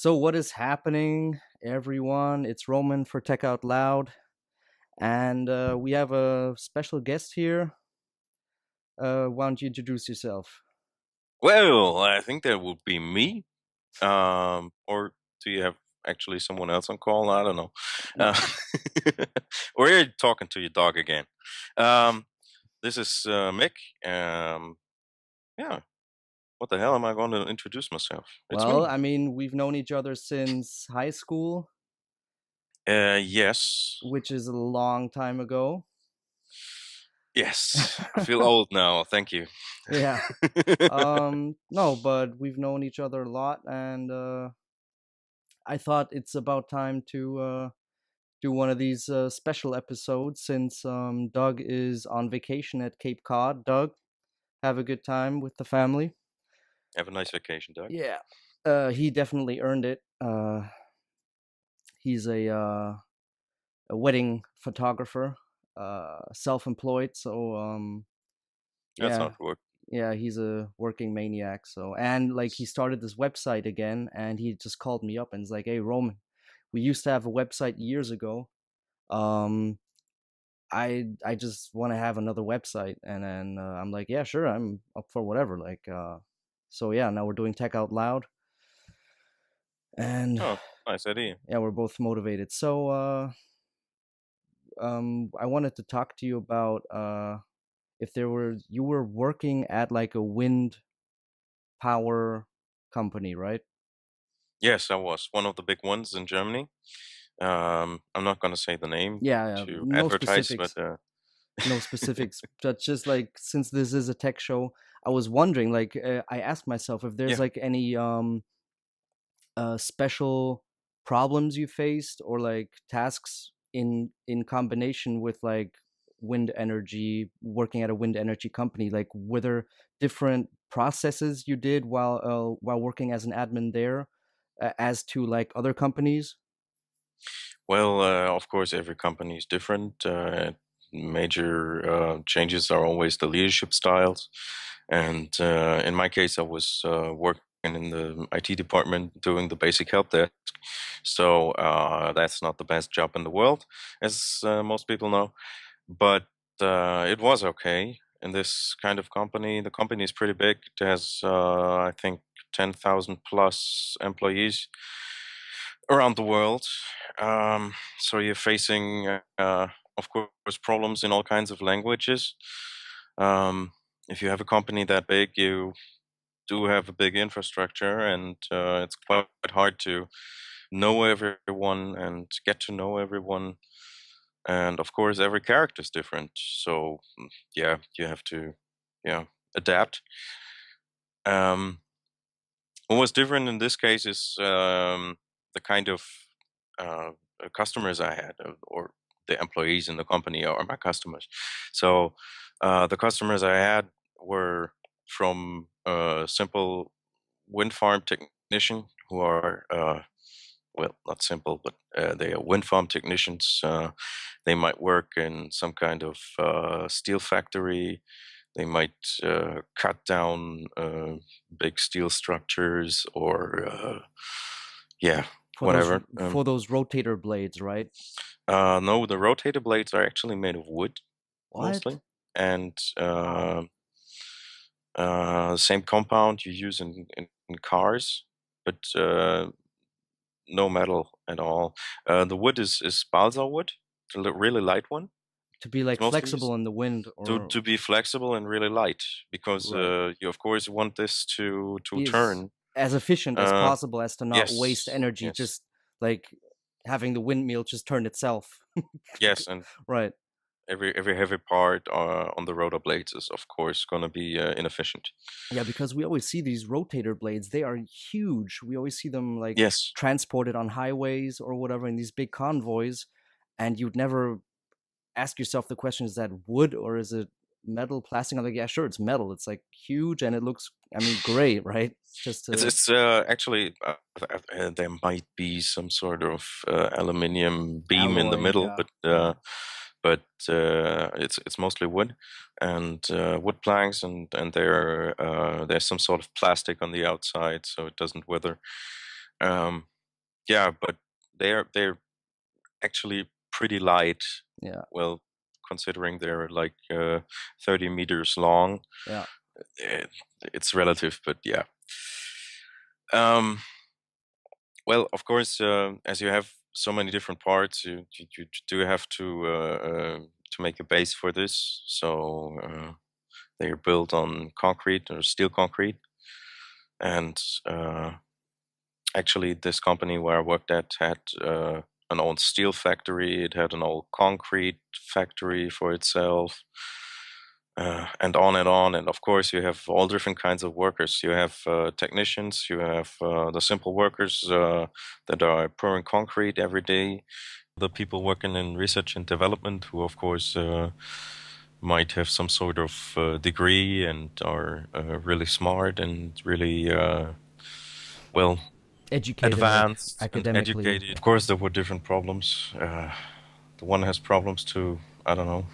So, what is happening, everyone? It's Roman for Tech Out Loud, and we have a special guest here. Why don't you introduce yourself? Well, I think that would be me. Or do you have actually someone else on call? I don't know. No. Uh, or you're talking to your dog again. Um, this is Mick. Um, yeah. What the hell am I going to introduce myself? It's Well, me. I mean, we've known each other since high school, Yes. which is a long time ago. Yes. I feel old now. Thank you. Yeah. No, but we've known each other a lot, and I thought it's about time to do one of these special episodes since Doug is on vacation at Cape Cod. Doug, have a good time with the family. Have a nice vacation, Doug. Yeah, he definitely earned it. He's a wedding photographer, self-employed. So That's yeah, not work. yeah, he's a working maniac. So and like he started this website again, and he just called me up and is like, "Hey, Roman, we used to have a website years ago. Um, I just want to have another website." And then I'm like, "Yeah, sure, I'm up for whatever." So yeah, now we're doing Tech Out Loud, and Oh, nice idea. yeah, we're both motivated. So I wanted to talk to you about if there were you were working at like a wind power company, right? Yes, I was one of the big ones in Germany. I'm not going to say the name Yeah, yeah, to no advertise, but specifics, no specifics. But just like since this is a tech show, I was wondering. I asked myself if there's yeah. like any special problems you faced or like tasks in combination with like wind energy, working at a wind energy company. Like were there different processes you did while working as an admin there, as to like other companies? Well, of course, every company is different. Major changes are always the leadership styles. And in my case, I was working in the IT department doing the basic help desk. So that's not the best job in the world, as most people know. But it was okay in this kind of company. The company is pretty big. It has, I think, 10,000 plus employees around the world. So you're facing, of course, problems in all kinds of languages. Um, if you have a company that big, you do have a big infrastructure, and it's quite hard to know everyone and get to know everyone. And of course, every character is different. So yeah, you have to, yeah, adapt. Um, what was different in this case is the kind of uh, customers I had, or the employees in the company are my customers. So the customers I had were from simple wind farm technician who are well, not simple, but they are wind farm technicians. They might work in some kind of steel factory. They might cut down big steel structures, or yeah, For those whatever. for those rotator blades, right? No, the rotator blades are actually made of wood What? mostly, and Wow. the same compound you use in cars, but no metal at all. The wood is balsa wood, the really light one. To be It's like mostly used flexible in the wind, or to be flexible and really light, because right, you of course want this to is turn. as efficient as Uh, possible as to not waste yes, energy, yes, just like having the windmill just turn itself. yes, and Right. every heavy part on the rotor blades is of course going to be inefficient. Yeah, because we always see these rotator blades. They are huge. We always see them like Yes, transported on highways or whatever in these big convoys, and you'd never ask yourself the question: is that wood or is it metal, plastic? I'm like, yeah, sure, it's metal. It's like huge and it looks, I mean, great, right? Just to it's actually there might be some sort of aluminium beam in the alloy. middle, Yeah, yeah. but it's mostly wood and wood planks, and there's some sort of plastic on the outside so it doesn't wither. yeah, but they're actually pretty light. Yeah, Well, considering they're like 30 meters long, yeah. it, it's relative, but yeah. Um, well, of course, as you have so many different parts, you do have to make a base for this. So they are built on concrete or steel concrete, and actually, this company where I worked at had an old steel factory. It had an old concrete factory for itself, and on and on. And of course, you have all different kinds of workers. You have technicians. You have the simple workers that are pouring concrete every day. The people working in research and development, who of course might have some sort of degree and are really smart and really well Educated, like advanced and academically. educated. Yeah. Of course, there were different problems. The one has problems to, I don't know,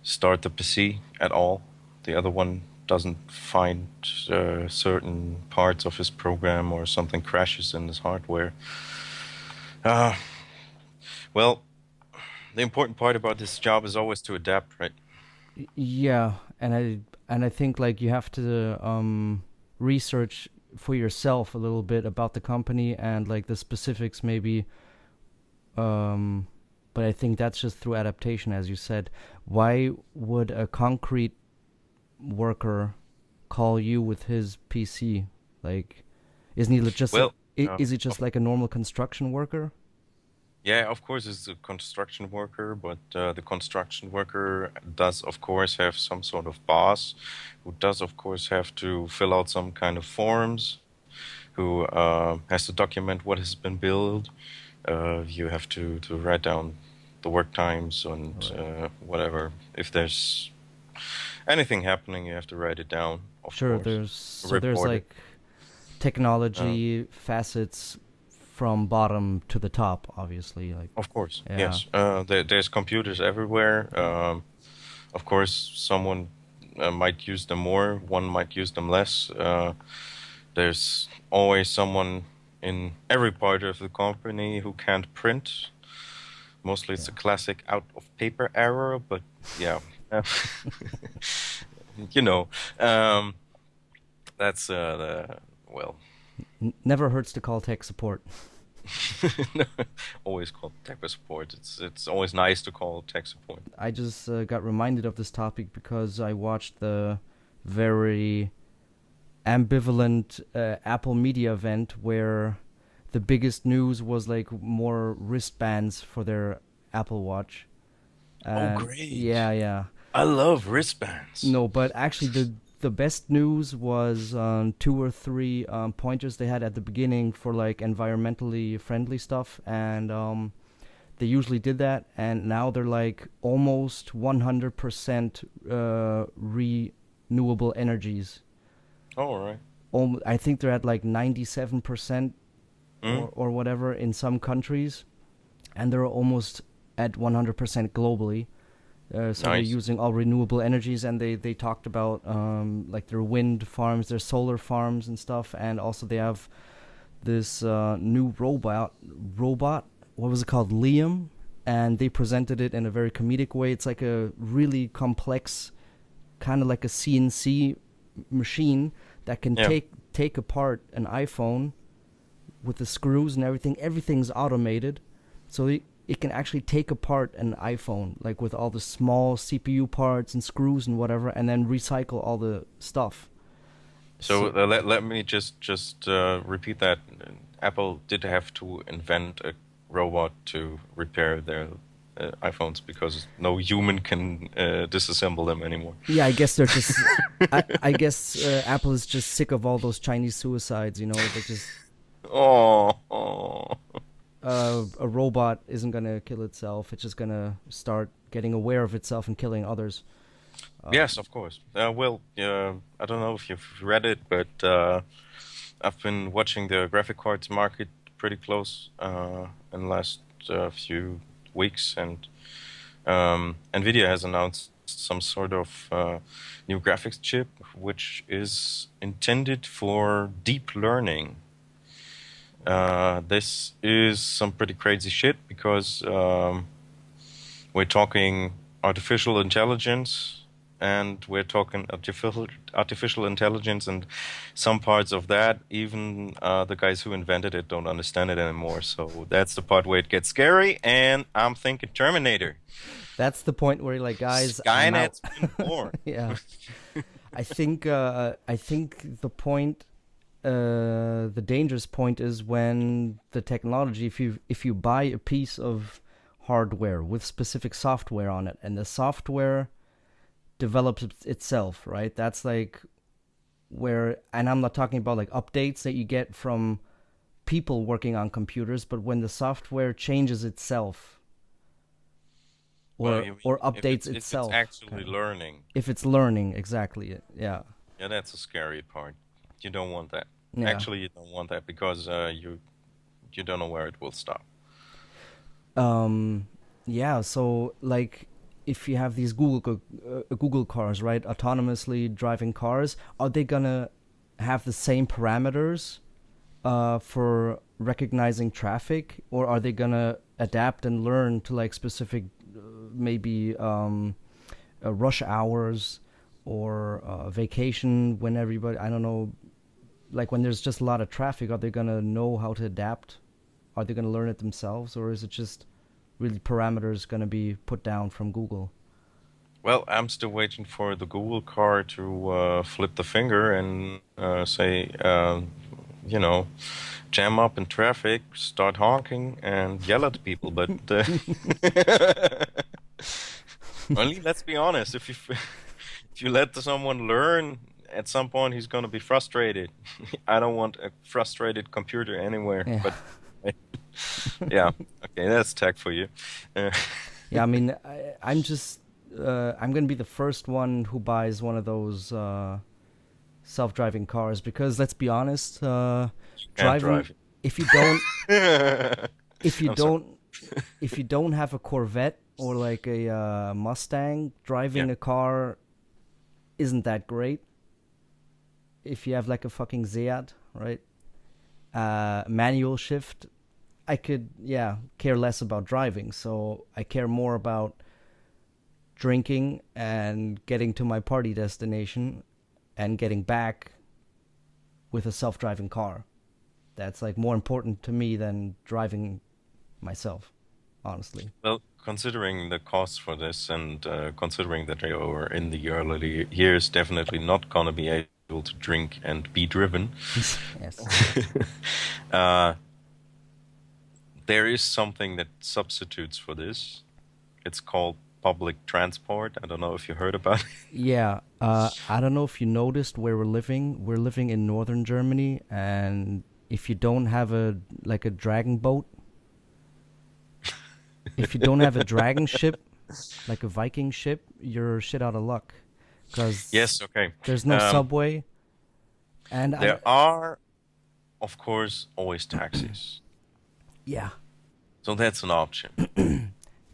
start the PC at all. The other one doesn't find certain parts of his program or something crashes in his hardware. Uh, well, the important part about this job is always to adapt, right? Yeah, and I think like you have to research for yourself a little bit about the company and like the specifics maybe. Um, but I think that's just through adaptation, as you said. Why would a concrete worker call you with his PC? Like, isn't he just Well, is he just of like a normal construction worker? yeah, of course, it's a construction worker, but the construction worker does, of course, have some sort of boss who does, of course, have to fill out some kind of forms, who has to document what has been built. You have to write down the work times and Right. whatever. If there's anything happening, you have to write it down, of Sure. course, There's report it. like Uh, technology facets from bottom to the top, obviously. Like, of course, yeah, yes. There's computers everywhere. yeah, Of course, someone might use them more, one might use them less. There's always someone in every part of the company who can't print. Mostly it's a yeah. classic out of paper error, but yeah. You know, um, that's well, Never hurts to call tech support. always called tech support. It's always nice to call tech support. I just got reminded of this topic because I watched the very ambivalent Apple media event where the biggest news was like more wristbands for their Apple Watch. Oh, And great! yeah, yeah. I love wristbands. No, but actually the best news was two or three pointers they had at the beginning for like environmentally friendly stuff, and they usually did that, and now they're like almost 100% renewable energies. All right. I think they're at like 97% Mm, or whatever in some countries, and they're almost at 100% globally. So they're nice. using all renewable energies, and they talked about like their wind farms, their solar farms and stuff, and also they have this new robot. What was it called? Liam, and they presented it in a very comedic way. It's like a really complex, kind of like a CNC machine that can Yeah. take apart an iPhone with the screws and everything. Everything's automated, so it can actually take apart an iPhone, like with all the small CPU parts and screws and whatever, and then recycle all the stuff. So So let me just repeat that. Apple did have to invent a robot to repair their iPhones because no human can disassemble them anymore. yeah, I guess they're just. I guess Apple is just sick of all those Chinese suicides. You know, they just Oh, oh. a robot isn't gonna kill itself. It's just gonna start getting aware of itself and killing others. Yes, of course. Well, I don't know if you've read it, but I've been watching the graphic cards market pretty close in the last few weeks, and Nvidia has announced some sort of new graphics chip which is intended for deep learning. This is some pretty crazy shit because we're talking artificial intelligence, and we're talking artificial intelligence, and some parts of that, even the guys who invented it don't understand it anymore. So that's the part where it gets scary, and I'm thinking Terminator. That's the point where you're like, guys, I'm out. Skynet's been born. Yeah. I think the point, the dangerous point is when the technology, if you buy a piece of hardware with specific software on it, and the software develops itself, right? That's like where, and I'm not talking about like updates that you get from people working on computers, but when the software changes itself Well, you or mean updates if it's itself, actually kind of. learning, If it's learning, exactly. Yeah. yeah, that's a scary part. You don't want that. Yeah. Actually, you don't want that because you don't know where it will stop. Um, yeah. So like, if you have these Google cars, right, autonomously driving cars, are they gonna have the same parameters for recognizing traffic, or are they gonna adapt and learn to like specific, maybe rush hours or vacation when everybody, I don't know, like when there's just a lot of traffic, are they gonna know how to adapt? Are they gonna learn it themselves, or is it just really parameters gonna be put down from Google? Well, I'm still waiting for the Google car to flip the finger and say, you know, jam up in traffic, start honking, and yell at people. But only, let's be honest, if you if you let someone learn, at some point he's going to be frustrated. I don't want a frustrated computer anywhere. Yeah. But yeah, okay, that's tech for you. Uh, Yeah, I mean, I'm gonna be the first one who buys one of those self-driving cars because let's be honest, can't driving, drive if you don't it. if you I'm sorry. don't if you don't have a Corvette or like a Mustang, Yeah. driving a car isn't that great. If you have like a fucking Seat, right? Manual shift, I could, yeah, care less about driving. So I care more about drinking and getting to my party destination and getting back with a self-driving car. That's like more important to me than driving myself, honestly. Well, considering the costs for this and considering that they are in the early years, definitely not gonna be able to drink and be driven. Yes. uh, there is something that substitutes for this. It's called public transport. I don't know if you heard about it. Yeah, I don't know if you noticed where we're living. We're living in northern Germany, and if you don't have a like a dragon boat, if you don't have a dragon ship, like a Viking ship, you're shit out of luck, because Yes, okay. there's no Um, subway, and I, there are, of course, always taxis. yeah, So that's an option.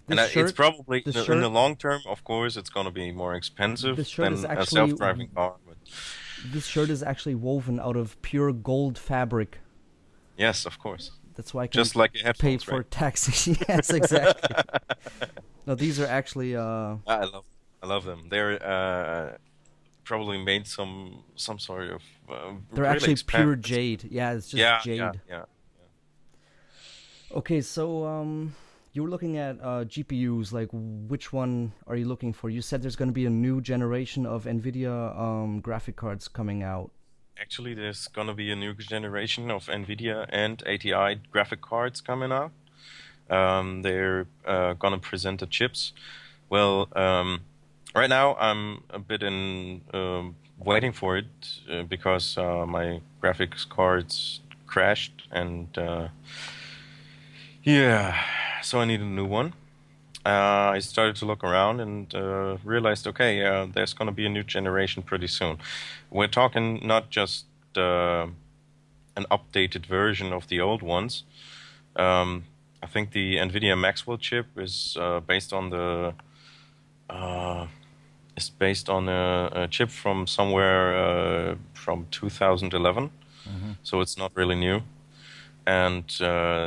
And this it's shirt, probably this in the shirt, long term, of course, it's going to be more this expensive shirt is than a actually self-driving car. But this shirt is actually woven out of pure gold fabric. yes, of course. That's why I can Just like your pay headphones, for right? a taxi. Yes, exactly. No, these are actually I love them. They're probably made some sort of they're really actually pure expensive. jade. Yeah, it's just Yeah, yeah, jade. yeah. Okay, so you were looking at GPUs. Like, which one are you looking for? You said there's going to be a new generation of NVIDIA graphic cards coming out. Actually, there's gonna be a new generation of NVIDIA and ATI graphic cards coming out. They're gonna present the chips. Well, right now I'm a bit in waiting for it because my graphics cards crashed and yeah, so I need a new one. I started to look around and realized, okay, there's going to be a new generation pretty soon. We're talking not just an updated version of the old ones. Um, I think the NVIDIA Maxwell chip uh, is based on a chip from somewhere from 2011, Hmm. so it's not really new. and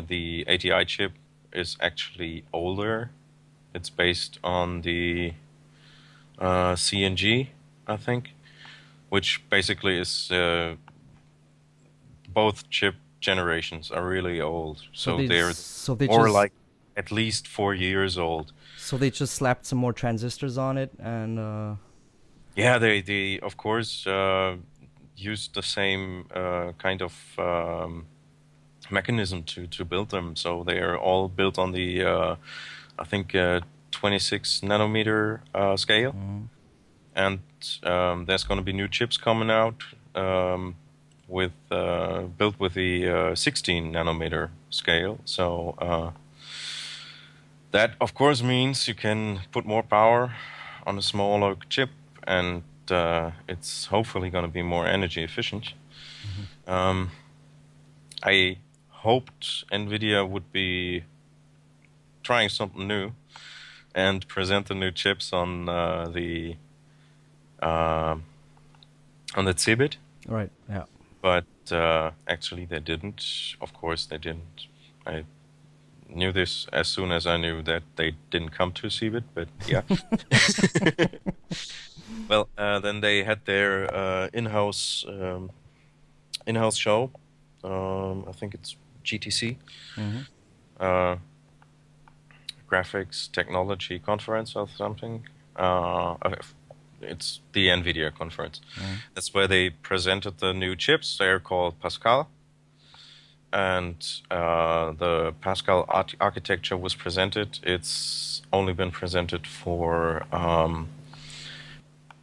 the ATI chip is actually older. It's based on the CNG, I think, which basically is both chip generations are really old. So So they they're so they more just like at least 4 years old. so they just slapped some more transistors on it and Yeah, they of course use the same kind of mechanism to build them. So they are all built on the I think 26 nanometer scale, mm, and there's going to be new chips coming out with built with the 16 nanometer scale. So that of course means you can put more power on a smaller chip, and it's hopefully going to be more energy efficient. mhm. Um, I hoped NVIDIA would be trying something new and present the new chips uh, on the Cebit, Right. Yeah. but actually they didn't. Of course they didn't. I knew this as soon as I knew that they didn't come to Cebit, but yeah. Well, then they had their in-house show. I think it's GTC, Hmm. uh, Graphics Technology Conference or something. It's the NVIDIA conference. Hmm. That's where they presented the new chips. They're called Pascal, and the Pascal architecture was presented. It's only been presented for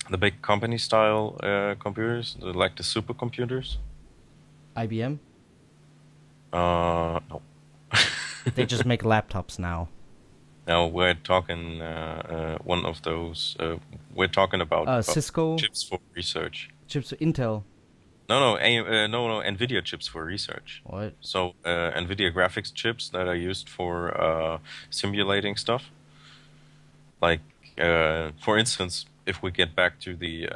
the big company style computers, like the supercomputers. IBM. No. They just make laptops now. Now we're talking one of those. We're talking about Cisco chips for research. chips. Intel. No, NVIDIA chips for research. What? So NVIDIA graphics chips that are used for simulating stuff. Like, for instance, if we get back to the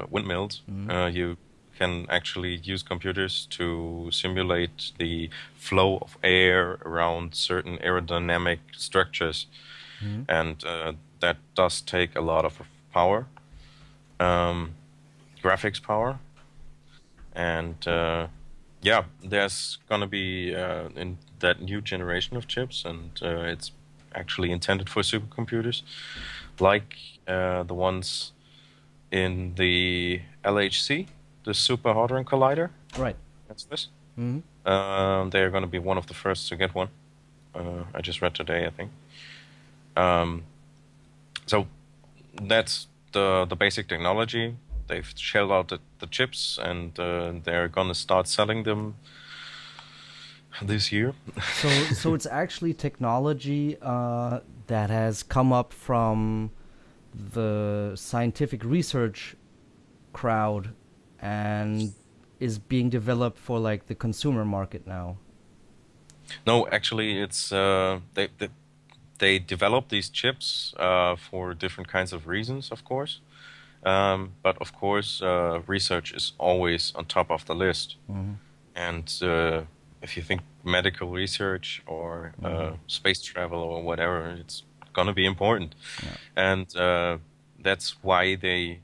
windmills, Hmm. you can actually use computers to simulate the flow of air around certain aerodynamic structures, Hmm. and that does take a lot of power, um, graphics power, and yeah, there's gonna be in that new generation of chips, and it's actually intended for supercomputers, like the ones in the LHC, the Super Hadron Collider. Right. That's this. Hmm. They're going to be one of the first to get one. I just read today, I think. Um, so that's the basic technology. They've shelled out the chips, and they're going to start selling them this year. So it's actually technology that has come up from the scientific research crowd and is being developed for like the consumer market now. No, actually, it's they develop these chips for different kinds of reasons, of course. But of course, research is always on top of the list. Hmm. And if you think medical research or Hmm. space travel or whatever, it's going to be important. Yeah. And that's why they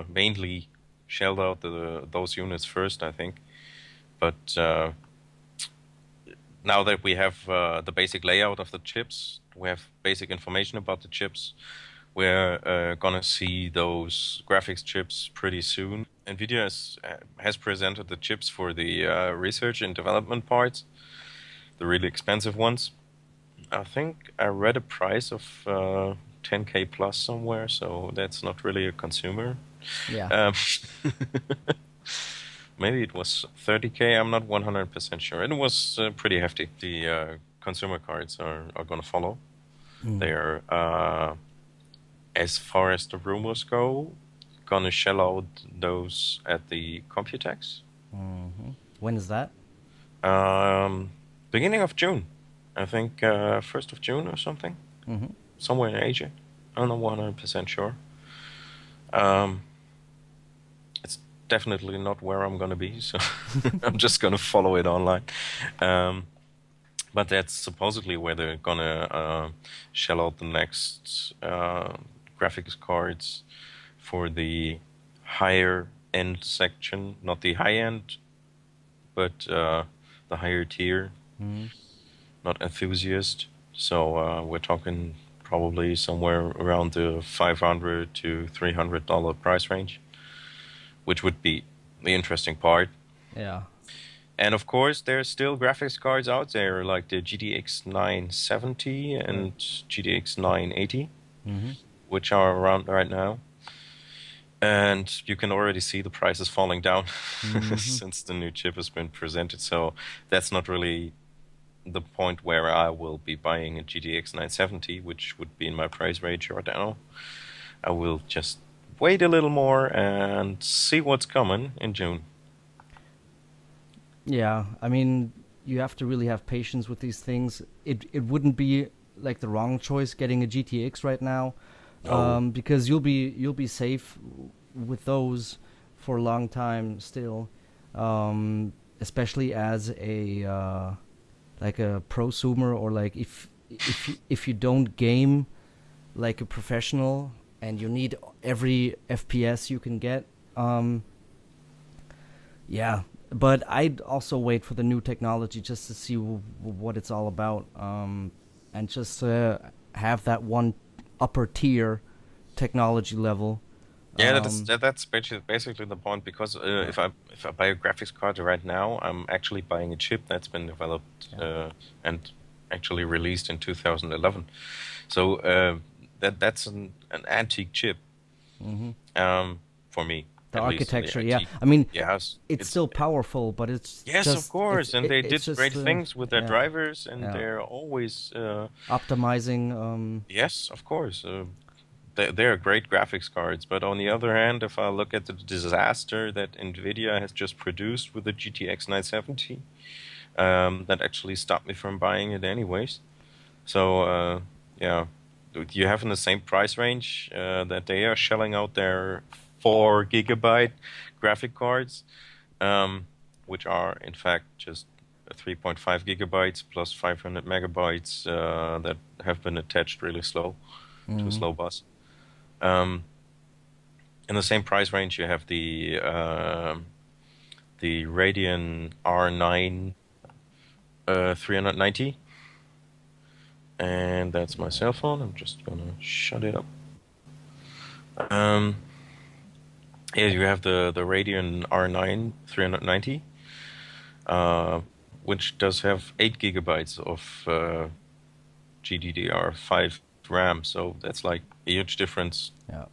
mainly shelled out those units first, I think. But now that we have the basic layout of the chips, we have basic information about the chips, we're gonna see those graphics chips pretty soon. NVIDIA has presented the chips for the research and development parts, the really expensive ones. I think I read a price of 10K plus somewhere, so that's not really a consumer. Yeah. Um, maybe it was 30K. I'm not 100% sure. And it was pretty hefty. The consumer cards are going to follow. Mm. They're, as far as the rumors go, going to shell out those at the Computex. Hmm. When is that? Um, beginning of June. I think 1st of June or something. Hmm. Somewhere in Asia. I'm not 100% sure. Um, it's definitely not where I'm going to be, so I'm just going to follow it online. Um, But that's supposedly where they're gonna shell out the next graphics cards for the higher end section, not the high end, but the higher tier, Hmm. not enthusiast. So we're talking probably somewhere around the $500 to $300 price range, which would be the interesting part. Yeah. And of course, there's still graphics cards out there like the GTX 970 Right. and GTX 980, Hmm. which are around right now. And you can already see the prices falling down Hmm. since the new chip has been presented. So that's not really the point where I will be buying a GTX 970, which would be in my price range right now. I will just wait a little more and see what's coming in June. Yeah, I mean, you have to really have patience with these things. It wouldn't be like the wrong choice getting a GTX right now, No. because you'll be safe with those for a long time still, especially as a like a prosumer, or like if you don't game like a professional and you need every FPS you can get. Yeah, but I'd also wait for the new technology just to see what it's all about, and just have that one upper tier technology level. Yeah, Um, that's basically the point because yeah, if I buy a graphics card right now, I'm actually buying a chip that's been developed yeah. and actually released in 2011. So that's an antique chip Hmm. for me The at least. And the architecture, yeah. antique, I mean, yes, it's it's still powerful, but it's yes, of just course, and they it's did great just things with their yeah, drivers, and yeah. they're always Optimizing. yes, of course. They're great graphics cards, but on the other hand, if I look at the disaster that Nvidia has just produced with the GTX 970, that actually stopped me from buying it anyways. So yeah, you have in the same price range that they are shelling out their 4 GB graphic cards, which are in fact just 3.5 gigabytes plus 500 megabytes that have been attached really slow to a Mhm. slow bus. Um, in the same price range, you have the Radeon R9 390, and that's my cell phone. I'm just gonna shut it up. Um, yeah, you have the Radeon R9 390, uh, which does have 8 GB of GDDR5 RAM. So that's like a huge difference Yeah.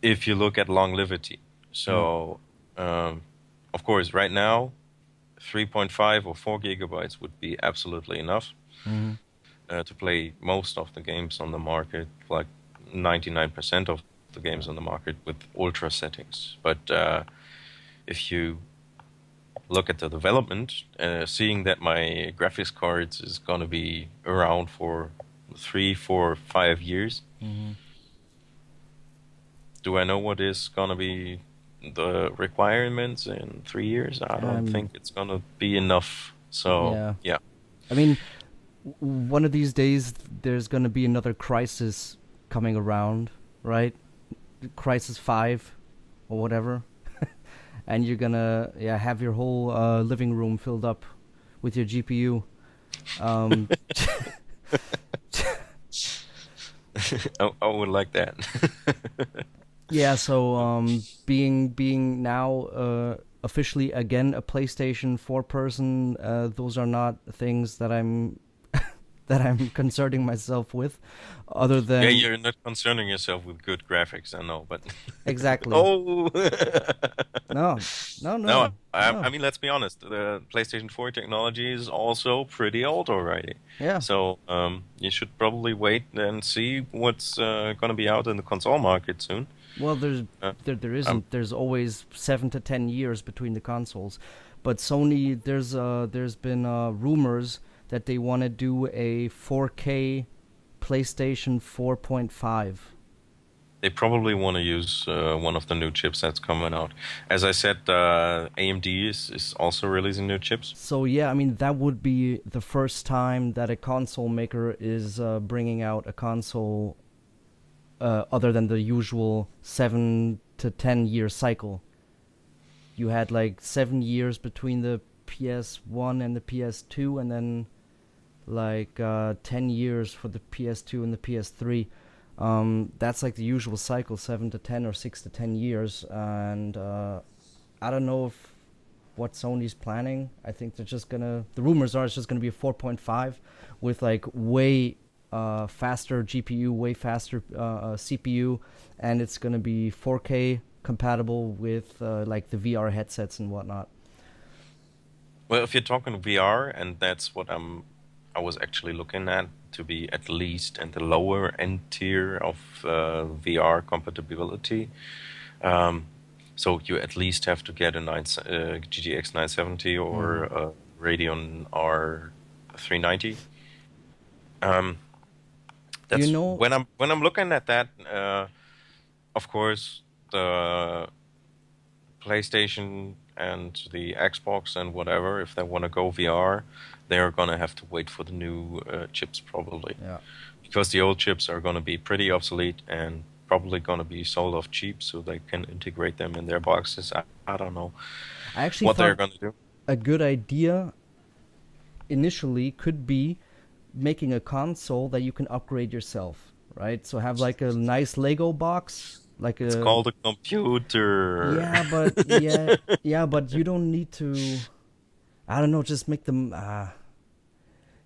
if you look at longevity. Yeah. So, um, of course, right now 3.5 or 4 gigabytes would be absolutely enough Mhm. to play most of the games on the market, like 99% of the games Yeah. on the market with ultra settings. But if you look at the development, seeing that my graphics cards is going to be around for 3, 4, 5 years, Mhm. do I know what is going to be the requirements in 3 years? I don't Um. think it's going to be enough. So, Yeah. yeah. I mean, one of these days there's gonna be another crisis coming around, right? Crisis 5 or whatever, and you're gonna, yeah, have your whole living room filled up with your GPU. Um, I would like that. yeah, so being now officially again a PlayStation 4 person, those are not things that I'm that I'm concerning myself with, other Yeah, than you're not concerning yourself with good graphics, I know, but exactly. oh, No, no, no. no, I no. mean, let's be honest. The PlayStation 4 technology is also pretty old already. Yeah. So you should probably wait and see what's going to be out in the console market soon. Well, Uh, there um, isn't. There's always 7 to 10 years between the consoles, but Sony, there's been rumors that they want to do a 4K PlayStation 4.5. They probably want to use one of the new chips that's coming out. As I said, AMD is also releasing new chips. So yeah, I mean that would be the first time that a console maker is bringing out a console other than the usual 7 to 10 year cycle. You had like 7 years between the PS1 and the PS2, and then like 10 years for the PS2 and the PS3. That's like the usual cycle, 7 to 10 or 6 to 10 years, and I don't know if what Sony's planning. I think they're just gonna. The rumors are it's just gonna be a 4.5 with like way faster GPU, way faster CPU, and it's gonna be 4K compatible with like the VR headsets and whatnot. Well, if you're talking VR, and that's what I was actually looking at to be at least in the lower end tier of VR compatibility. Um, so you at least have to get a GTX 970 or Mm. a Radeon R 390. Um, Do you that's know? when I'm looking at that. Of course, the PlayStation and the Xbox and whatever, if they want to go VR, they are gonna have to wait for the new chips probably, Yeah, because the old chips are gonna be pretty obsolete and probably gonna be sold off cheap, so they can integrate them in their boxes. I don't know I actually what they're thought gonna do. a good idea initially could be making a console that you can upgrade yourself, right? So have like a nice Lego box, like It's a called a computer. yeah, but you don't need to. I don't know, just make them.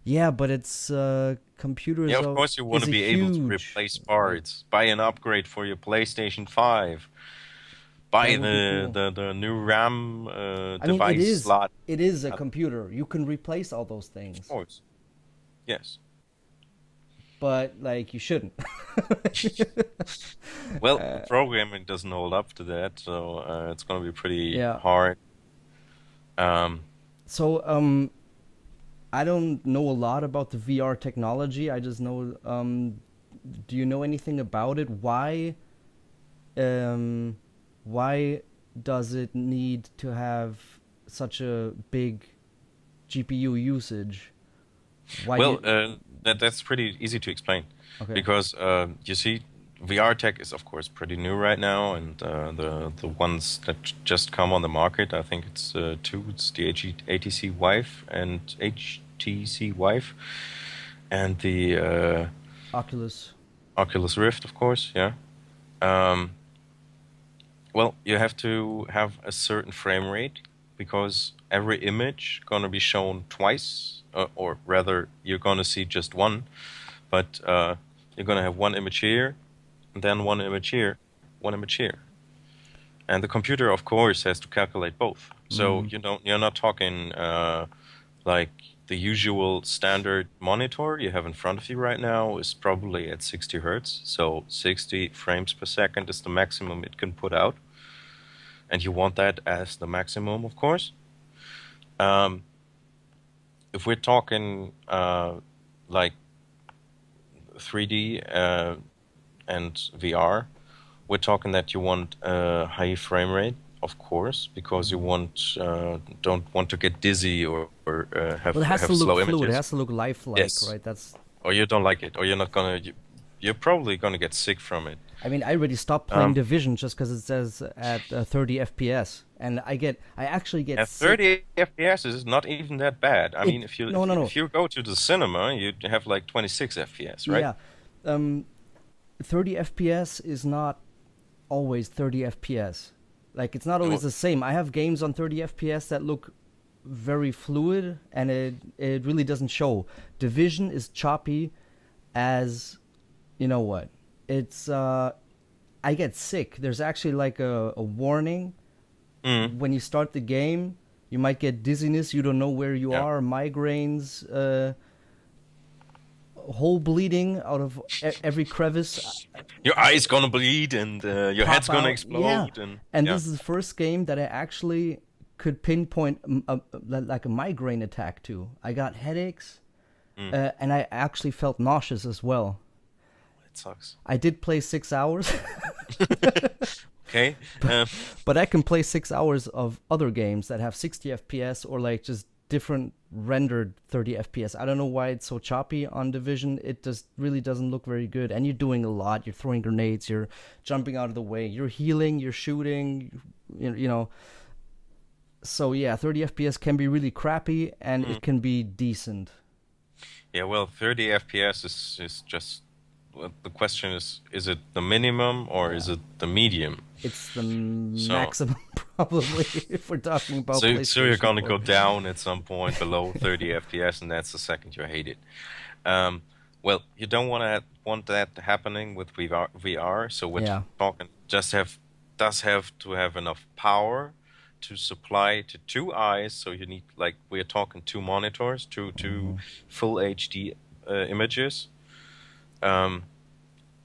Yeah, but it's Yeah, computers of course you want is to a be able to huge replace like parts. Buy an upgrade for your PlayStation 5. that Buy would be the cool. the, the new RAM I mean, it device is slot. it is a Of computer. You can replace all those things, course. Yes. but like you shouldn't. Well, the programming doesn't hold up to that, so it's going to be pretty Yeah. hard. Um, So I don't know a lot about the VR technology. I just know. Do you know anything about it? Um, why does it need to have such a big GPU usage? Why do well, you? that's pretty easy to explain, Okay. because you see, VR tech is of course pretty new right now, and the ones that just come on the market, I think it's two. It's the HTC Vive and HTC Vive, and the Oculus. Oculus Rift, of course. Yeah. Um, Well, you have to have a certain frame rate, because every image gonna be shown twice, or rather, you're gonna see just one, but you're gonna have one image here, and then one image here, one image here, and the computer, of course, has to calculate both. So Mm. you're not talking like the usual standard monitor you have in front of you right now is probably at 60 hertz, so 60 frames per second is the maximum it can put out, and you want that as the maximum, of course. Um, if we're talking like 3D and VR, we're talking that you want a high frame rate, of course, because you don't want to get dizzy, or Well, it has to have look slow fluid. It images. has to look lifelike, Yes, right? That's. or you don't like it, or you're probably gonna get sick from it. I mean, I already stopped playing Um, Division just because it says at 30 FPS, and I actually get At sick. 30 FPS is not even that bad. I mean, It if you no if no you, no if you go to the cinema, you have like 26 FPS, right? yeah, um, 30 FPS is not always 30 FPS. Like it's not always Well, the same. I have games on 30 FPS that look very fluid, and it really doesn't show. Division is choppy as you know what. It's I get sick. There's actually like a warning mm, when you start the game. You might get dizziness. You don't know where you yeah. are. Migraines, whole bleeding out of every crevice Your eye's gonna bleed, and your head's pop gonna out. Yeah, explode, and and yeah. this is the first game that I actually could pinpoint like a migraine attack to. I got headaches, Mm, and I actually felt nauseous as well. it sucks. I did play 6 hours, Okay. but, Um, but I can play 6 hours of other games that have 60 FPS or like just different rendered 30 FPS. I don't know why it's so choppy on Division. It just really doesn't look very good. And you're doing a lot. You're throwing grenades. You're jumping out of the way. You're healing. You're shooting. You know. So yeah, 30 FPS can be really crappy, and mm. it can be decent. Yeah, well, 30 FPS is just, well, the question is it the minimum or is Yeah, it the medium? it's the So maximum probably if we're talking about so you're PlayStation gonna 4. go down at some point below 30 FPS, and that's the second you hate it. Um, well, you don't want that happening with VR. So we're Yeah. talking just have does have to have enough power to supply to two eyes. So you need, like, we're talking two monitors, two Hmm. full HD images, um,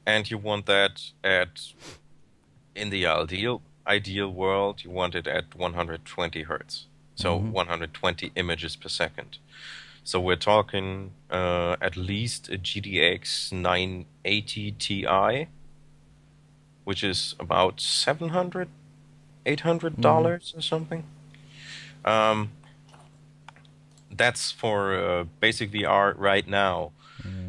and you want that at, in the ideal world, you want it at 120 hertz. So Hmm. 120 images per second. So we're talking at least a GTX 980 Ti, which is about 700, eight hundred Hmm. dollars or something. Um, that's for basic VR right now.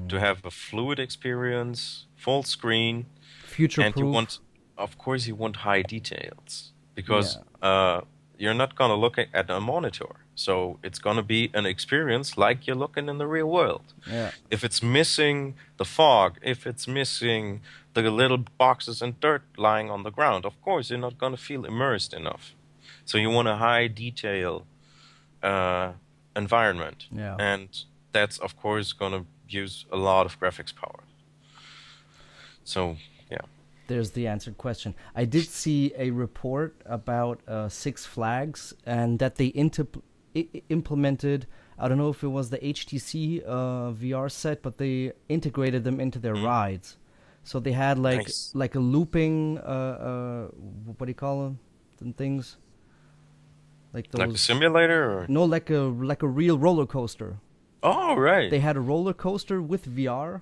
To Mm. have a fluid experience, full screen, Future and you proof. want, of course, you want high details because Yeah. you're not gonna look at a monitor. So it's gonna be an experience like you're looking in the real world. Yeah. If it's missing the fog, if it's missing the little boxes and dirt lying on the ground, of course you're not gonna feel immersed enough. So you want a high detail uh, environment, Yeah. and that's of course gonna use a lot of graphics power. So yeah. There's the answered question. I did see a report about Six Flags and that they implemented. I don't know if it was the HTC VR set, but they integrated them into their Mm, rides. So they had like nice. like a looping. What do you call them things? Like Like a those. simulator or? No, like a real roller coaster. Oh, right. They had a roller coaster with VR,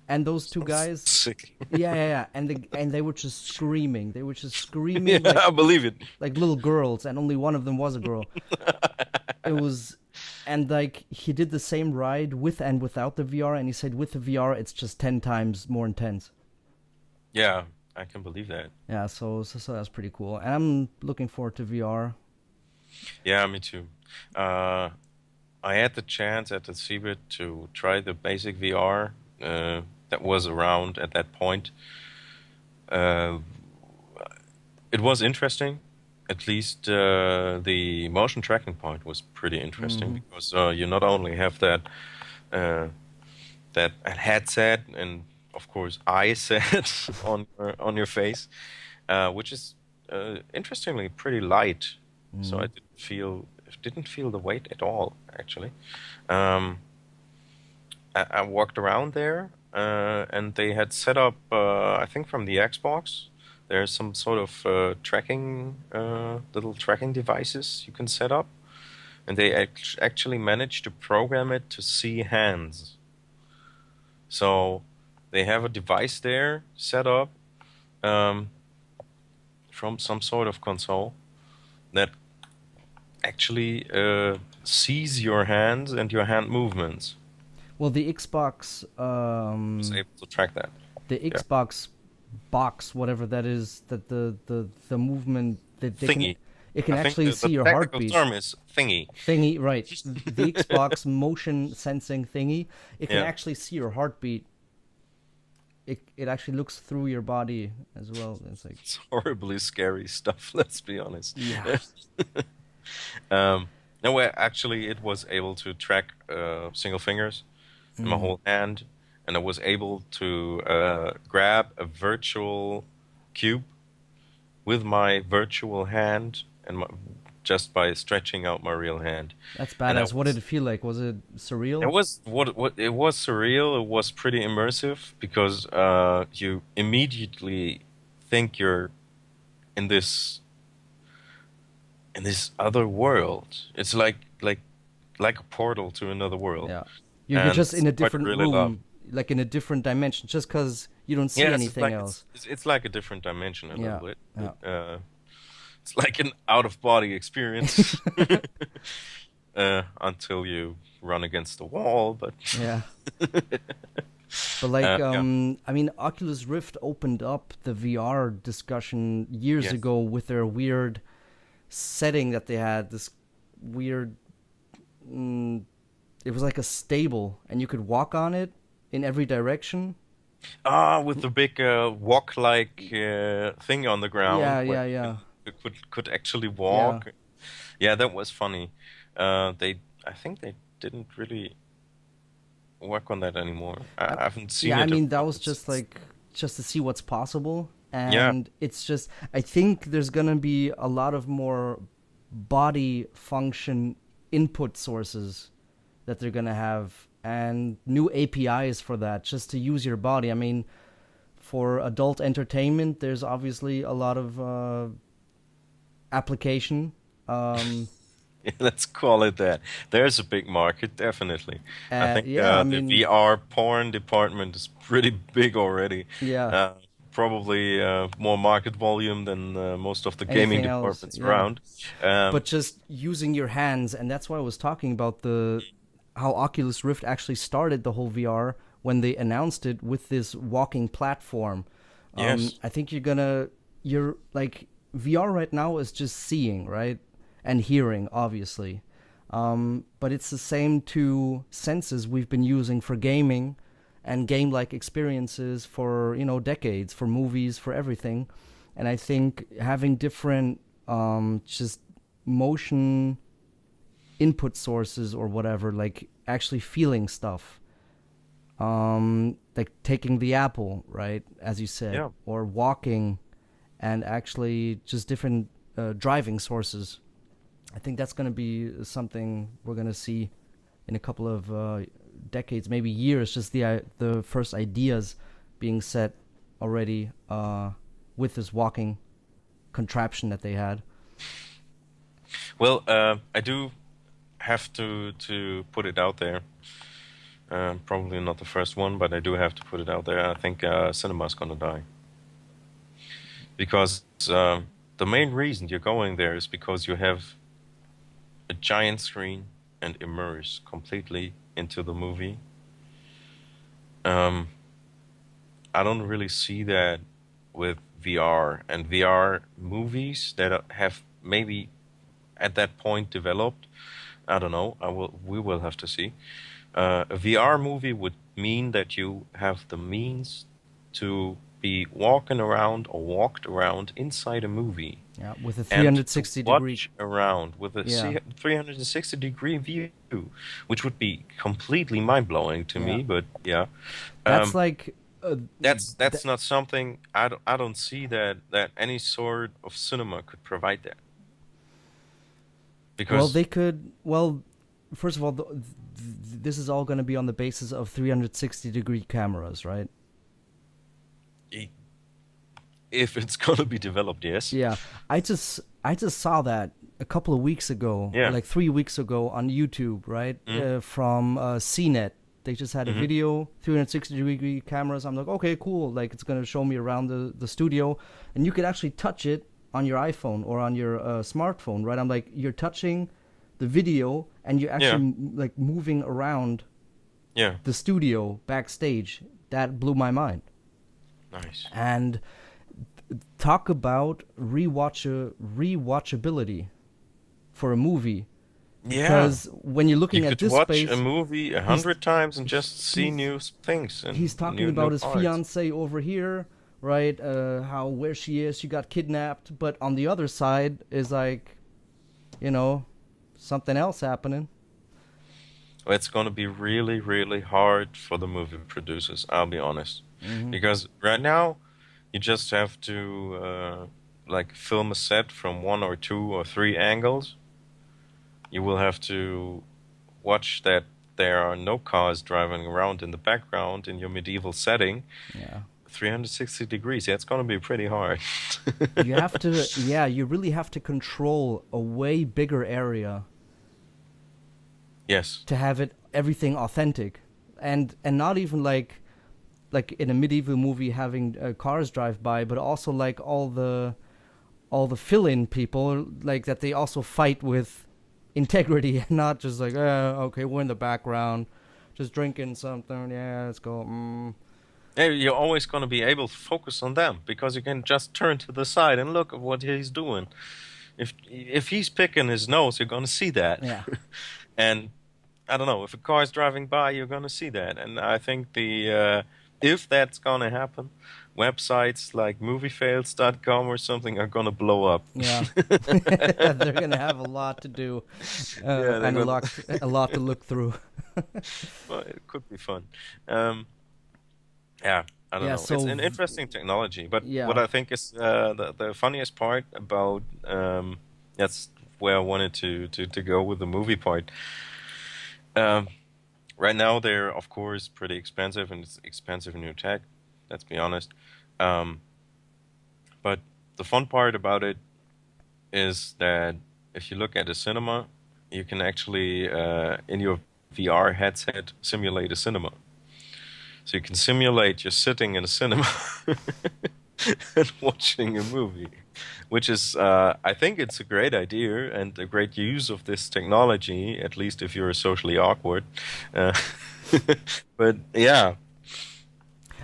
and those two Sounds guys, sick. yeah, and they were just screaming. They were just Yeah, screaming I believe it. like little girls, and only one of them was a girl. It was, and like he did the same ride with and without the VR, and he said with the VR it's just 10 times more intense. Yeah, I can believe that. Yeah, so that's pretty cool, and I'm looking forward to VR. Yeah, me too. Uh, I had the chance at the CeBIT to try the basic VR that was around at that point. Uh, it was interesting. At least the motion tracking part was pretty interesting Hmm. because you not only have uh, that headset and of course eye set on your face, which is interestingly pretty light. So Hmm. I didn't feel the weight at all actually. Um, I walked around there, and they had set up, I think from the Xbox, there's some sort of tracking, little tracking devices you can set up, and they actually managed to program it to see hands. So they have a device there set up um, from some sort of console that actually sees your hands and your hand movements. Well, the Xbox, Was able to track that. the Yeah. Xbox box, whatever that is, that the movement that they can, Thingy. it can I think actually the see your technical heartbeat. term is thingy. Thingy, right? The Xbox motion sensing thingy, it can Yeah, actually see your heartbeat. It actually looks through your body as well. It's like, it's horribly scary stuff, let's be honest. yeah. um, no, way, actually, it was able to track single fingers in my Mm. whole hand, and I was able to grab a virtual cube with my virtual hand and just by stretching out my real hand. That's And I badass. What did was it feel like? Was it It surreal? was what it was surreal. It was pretty immersive because you immediately think you're in this other world. It's like a portal to another world, Yeah. You're and just it's in a what I different really love. room, like in a different dimension, just because You don't see Yes, anything else. it's like a different dimension a little Yeah, bit. yeah, It's like an out of body experience until you run against the wall. But yeah. But like, yeah, I mean, Oculus Rift opened up the VR discussion years yes. ago with their weird setting that they had. This weird, mm, it was like a stable, and you could walk on it in every direction. Ah, with the big walk-like thing on the ground Yeah, where yeah, yeah, you could actually yeah. walk. Yeah, that was funny. I think they didn't really work on that anymore. I, I haven't seen yeah, I it mean that around was just since. like just to see what's possible, Yeah. and it's just I think there's gonna be a lot of more body function input sources that they're gonna have, and new APIs for that just to use your body. I mean, for adult entertainment, there's obviously a lot of application. Um, Let's call it that. There's a big market, definitely. I think yeah, I the mean, VR porn department is pretty big already. yeah, Uh, Probably more market volume than most of the gaming anything else, departments yeah. around. Um, But just using your hands, and that's why I was talking about the how Oculus Rift actually started the whole VR when they announced it with this walking platform. yes. I think you're like VR right now is just seeing, right, and hearing, obviously. But it's the same two senses we've been using for gaming and game-like experiences for decades, for movies, for everything. And I think having different just motion input sources or whatever, like actually feeling stuff, like taking the apple, right, as you said, Yeah. or walking, and actually just different driving sources. I think that's going to be something we're going to see in a couple of decades, maybe years. Just the first ideas being set already with this walking contraption that they had. Well, I do have to put it out there. Probably not the first one, but I do have to put it out there. I think cinema's gonna die because the main reason you're going there is because you have a giant screen and immerse completely into the movie. Um, I don't really see that with VR and VR movies that have maybe at that point developed. I don't know. We will have to see. A VR movie would mean that you have the means to be walking around or walked around inside a movie Yeah, with a and to 360 degree. watch around with a Yeah, 360-degree view, which would be completely mind-blowing to yeah. me. But yeah, That's um, like, that's not something I don't see that any sort of cinema could provide that well, because they could. Well, first of all, this is all going to be on the basis of 360-degree cameras, right? i- if it's gonna be developed, yes, Yeah, I just saw that a couple of weeks ago, or yeah, like 3 weeks ago on YouTube, right? mm From CNET. They just had a hmm video, 360-degree cameras. I'm like, okay, cool. Like it's gonna show me around the studio, and you could actually touch it on your iPhone or on your smartphone, right? I'm like, you're touching the video, and you're yeah, actually like moving around yeah, the studio backstage. That blew my mind. nice, And talk about rewatchability for a movie, yeah. because when you're You looking at could this watch a space, movie a he's hundred times and just see he's new things he's and talking new about his parts. fiance over here, right? How where she is, she got kidnapped, but on the other side is like, you know, something else happening. It's going to be really, really hard for the movie producers, I'll be honest. Hmm. Because right now, you just have to like film a set from one or two or three angles. You will have to watch that there are no cars driving around in the background in your medieval setting. Yeah, 360 degrees, yeah, it's going to be pretty hard. you have to. Yeah, you really have to control a way bigger area Yes. to have it everything authentic, and not even like like in a medieval movie having cars drive by, but also like all the fill-in people, like that they also fight with integrity and not just like, okay, we're in the background, just drinking something. Yeah, let's go. Yeah, you're always going to be able to focus on them because you can just turn to the side and look at what he's doing. If he's picking his nose, you're going to see that. Yeah, And I don't know, if a car is driving by, you're going to see that. And I think if that's going to happen, websites like moviefails.com or something are going to blow up. yeah. They're gonna have a lot to do, Yeah, they're and a going lot, to. a lot to look through. Well, it could be fun. Um, yeah, I don't Yeah. know. It's So, an interesting technology, but what yeah. I think is the funniest part about that's where I wanted to go with the movie part. Um, right now, they're of course pretty expensive, and it's expensive new tech. Let's be honest. Um, but the fun part about it is that if you look at a cinema, you can actually in your VR headset simulate a cinema. So you can simulate you're sitting in a cinema and watching a movie, which is, I think it's a great idea and a great use of this technology, at least if you're socially awkward. Uh, but yeah,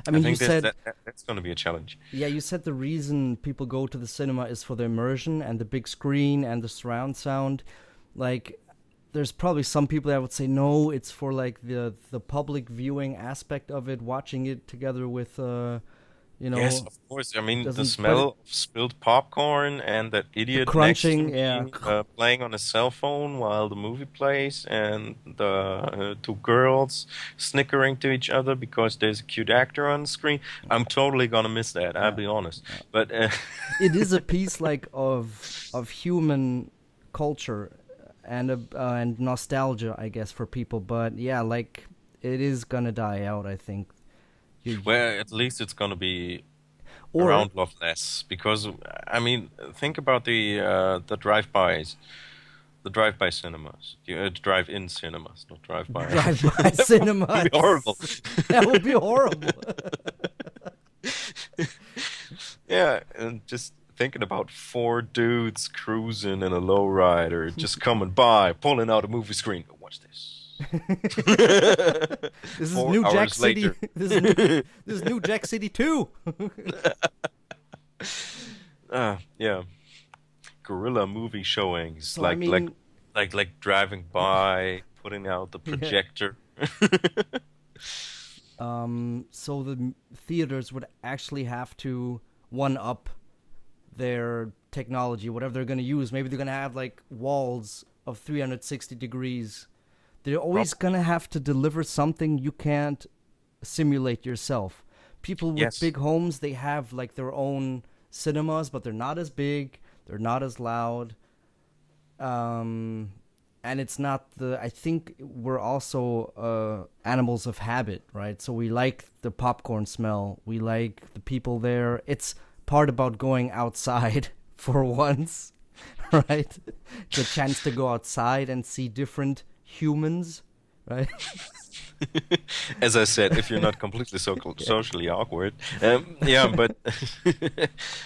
I I mean, you think said, that's going to be a challenge. yeah, you said the reason people go to the cinema is for the immersion and the big screen and the surround sound. Like, there's probably some people that would say no, it's for like the public viewing aspect of it, watching it together with you Yes, know, of course. I mean, the doesn't, but smell of spilled popcorn and that the idiot next to crunching, yeah, me playing on his cell phone while the movie plays, and the two girls snickering to each other because there's a cute actor on the screen. I'm totally gonna miss that. I'll yeah, be honest. yeah. But It is a piece like of human culture and nostalgia, I guess, for people. But yeah, like it is gonna die out. I think you well, at least it's gonna be or around lot less because I mean, think about the drive-bys. The drive-by cinemas, drive-in cinemas, not drive-by. drive-by That would be cinemas. horrible. That would be horrible. Yeah, and just thinking about four dudes cruising in a lowrider, just coming by, pulling out a movie screen. Watch this. This is Four New Jack hours City. later. This is New Jack City 2. Yeah, guerrilla movie showings, So I mean, like driving by, putting out the yeah. projector. So the theaters would actually have to one up their technology, whatever they're going to use. Maybe they're going to have like walls of 360 degrees. They're always Probably. going to have to deliver something you can't simulate yourself. People with Yes. big homes, they have like their own cinemas, but they're not as big, they're not as loud. Um, and it's not the, I think we're also animals of habit, right? So we like the popcorn smell, we like the people there. It's part about going outside for once, right? The chance to go outside and see different humans, right? As I said, if you're not completely socially awkward, yeah, but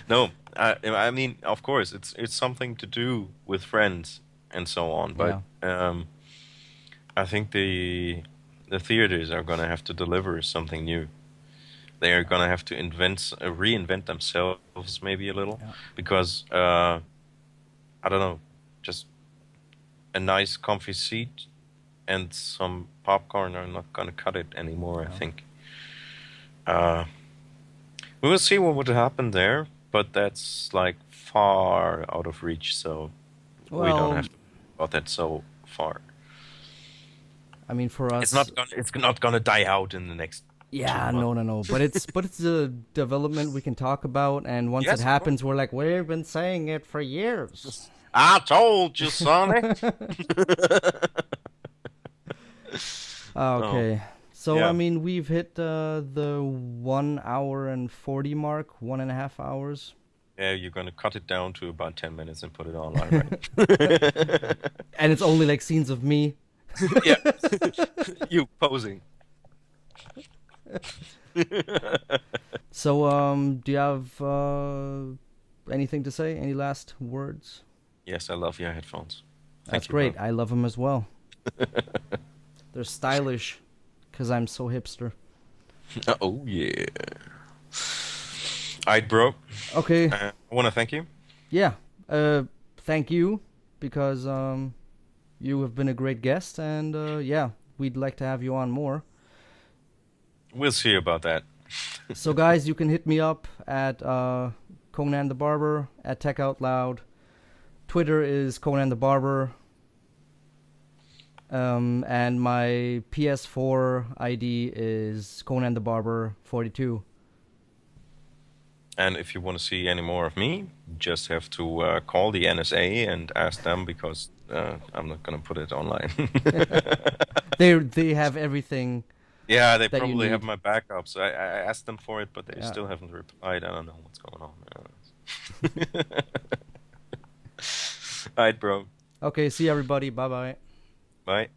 no, I mean, of course, it's something to do with friends and so on. But Yeah, I think the theaters are gonna have to deliver something new. They are gonna have to reinvent themselves maybe a little yeah, because I don't know, just a nice comfy seat and some popcorn are not gonna cut it anymore. I yeah. think. Uh, we will see what would happen there, but that's like far out of reach, so we don't Well, have to think about that so far. I mean, for It's us, not gonna die out in the next two yeah, months. no, no, no. But it's a development we can talk about, and once it Yes, of course. happens, we're like, we've been saying it for years. I told you, Sonny. Oh, Okay. So I yeah. mean, we've hit the 1 hour and 40 mark, 1.5 hours, Yeah, you're gonna cut it down to about 10 minutes and put it online, right? and it's only like scenes of me. Yeah. You posing. So, do you have anything to say? Any last words? Yes, I love your headphones. That's Thank you, bro. great. I love them as well. They're stylish because I'm so hipster. Oh yeah. Alright, bro. Okay, I want to thank you. yeah. Thank you because you have been a great guest, and yeah, we'd like to have you on more. We'll see about that. So, guys, you can hit me up at Conan the Barber at Tech Out Loud. Twitter is Conan the Barber. And my PS4 ID is Conan the Barber 42. And if you want to see any more of me, just have to call the NSA and ask them because I'm not going to put it online. They have everything Yeah, they that you probably have need. my backups. I asked them for it, but they Yeah. still haven't replied. I don't know what's going on. All right, bro. Okay, see everybody. Bye bye. Bye.